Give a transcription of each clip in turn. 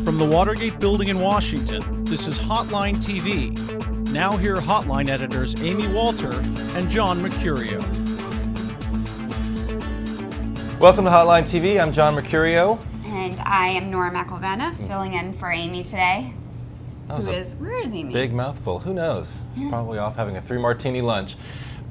From the Watergate building in Washington, this is Hotline TV. Now here are Hotline editors Amy Walter and John Mercurio. Welcome to Hotline TV. I'm John Mercurio. And I am Nora McElvenna, filling in for Amy today. Where is Amy? Big mouthful. Who knows? She's probably off having a 3-martini lunch.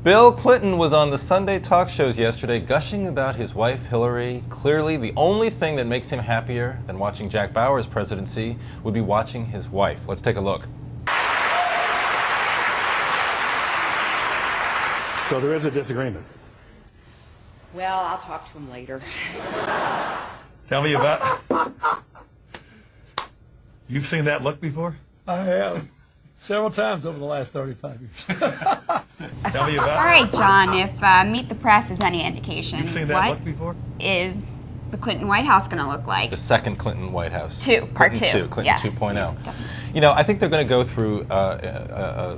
Bill Clinton was on the Sunday talk shows yesterday gushing about his wife Hillary. Clearly, the only thing that makes him happier than watching Jack Bauer's presidency would be watching his wife. Let's take a look. So there is a disagreement. Well, I'll talk to him later. Tell me about... You've seen that look before? I have. Several times over the last 35 years. Tell me about... All right, John, if Meet the Press is any indication, You've seen that look before? Is the Clinton White House going to look like? The second Clinton White House. Part two. Clinton Yeah. 2.0. Yeah, you know, I think they're going to go through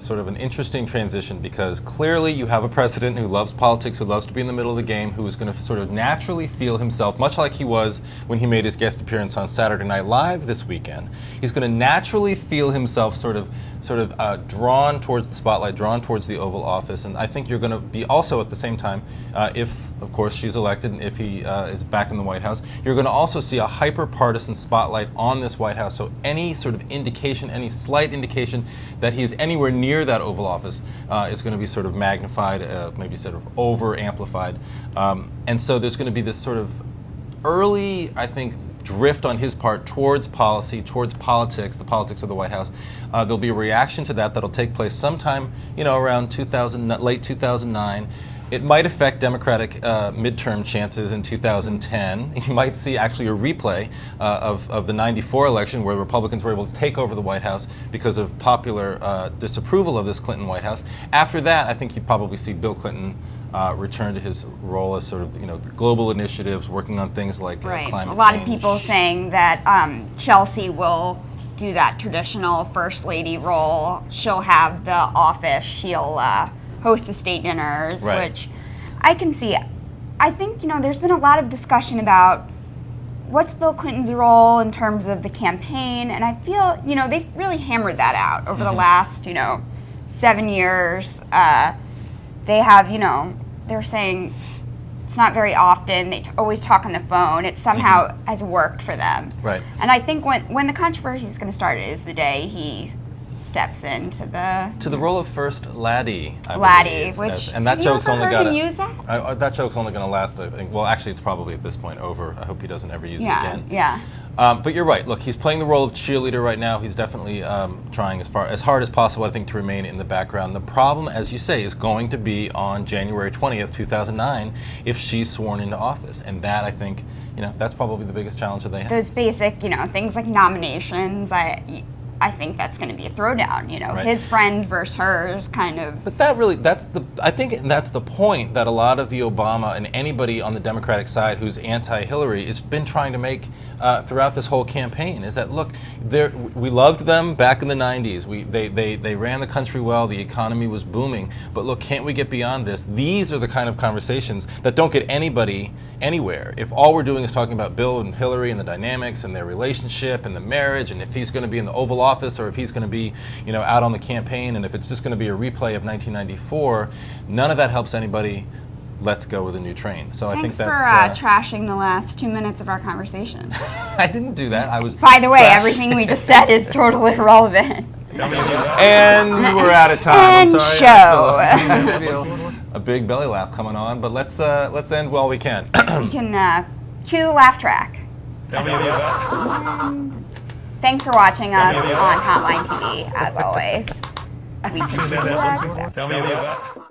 sort of an interesting transition because clearly you have a president who loves politics, who loves to be in the middle of the game, who is going to sort of naturally feel himself, much like he was when he made his guest appearance on Saturday Night Live this weekend. He's going to naturally feel himself sort of drawn towards the spotlight, drawn towards the Oval Office, and I think you're going to be also at the same time, if of course she's elected and if he is back in the White House, you're going to also see a hyper-partisan spotlight on this White House. So any sort of indication, any slight indication that he is anywhere near that Oval Office is going to be sort of magnified, maybe sort of over-amplified. And so there's going to be this sort of early, I think, drift on his part towards policy, towards politics, the politics of the White House. There'll be a reaction to that that'll take place sometime, you know, around late 2009. It might affect Democratic midterm chances in 2010. You might see actually a replay of the '94 election where Republicans were able to take over the White House because of popular disapproval of this Clinton White House. After that, I think you'd probably see Bill Clinton return to his role as sort of, you know, global initiatives, working on things like climate change. A lot of people saying that Chelsea will do that traditional First Lady role. She'll have the office. She'll host the state dinners, right, which I can see. I think, you know, there's been a lot of discussion about what's Bill Clinton's role in terms of the campaign, and I feel, you know, they've really hammered that out over the last, you know, 7 years. They have, you know, they're saying it's not very often. They always talk on the phone. It somehow has worked for them. Right. And I think when the controversy is going to start is the day he steps into the role of First Laddie, I believe, which and that joke's only got to use that. That joke's only going to last, I think. Well, actually, it's probably at this point over. I hope he doesn't ever use it again. Yeah. But you're right. Look, he's playing the role of cheerleader right now. He's definitely trying as hard as possible, I think, to remain in the background. The problem, as you say, is going to be on January 20th, 2009, if she's sworn into office, and that, I think, you know, that's probably the biggest challenge that they have. Those basic, you know, things like nominations. I think that's going to be a throwdown, you know, right, his friends versus hers kind of. But I think that's the point that a lot of the Obama and anybody on the Democratic side who's anti-Hillary has been trying to make throughout this whole campaign, is that, look, we loved them back in the 90s. They ran the country well, the economy was booming, but look, can't we get beyond this? These are the kind of conversations that don't get anybody anywhere. If all we're doing is talking about Bill and Hillary and the dynamics and their relationship and the marriage, and if he's going to be in the Oval Office or if he's going to be, you know, out on the campaign, and if it's just going to be a replay of 1994, none of that helps anybody. Let's go with a new train. So I think that's for trashing the last 2 minutes of our conversation. I didn't do that. I was. By the way, everything we just said is totally irrelevant. And we're out of time. And I'm sorry. show. A big belly laugh coming on, but let's end while we can. We can cue the laugh track. Tell me about... And thanks for watching us on Hotline TV, as always. You've seen that look before? Tell me about...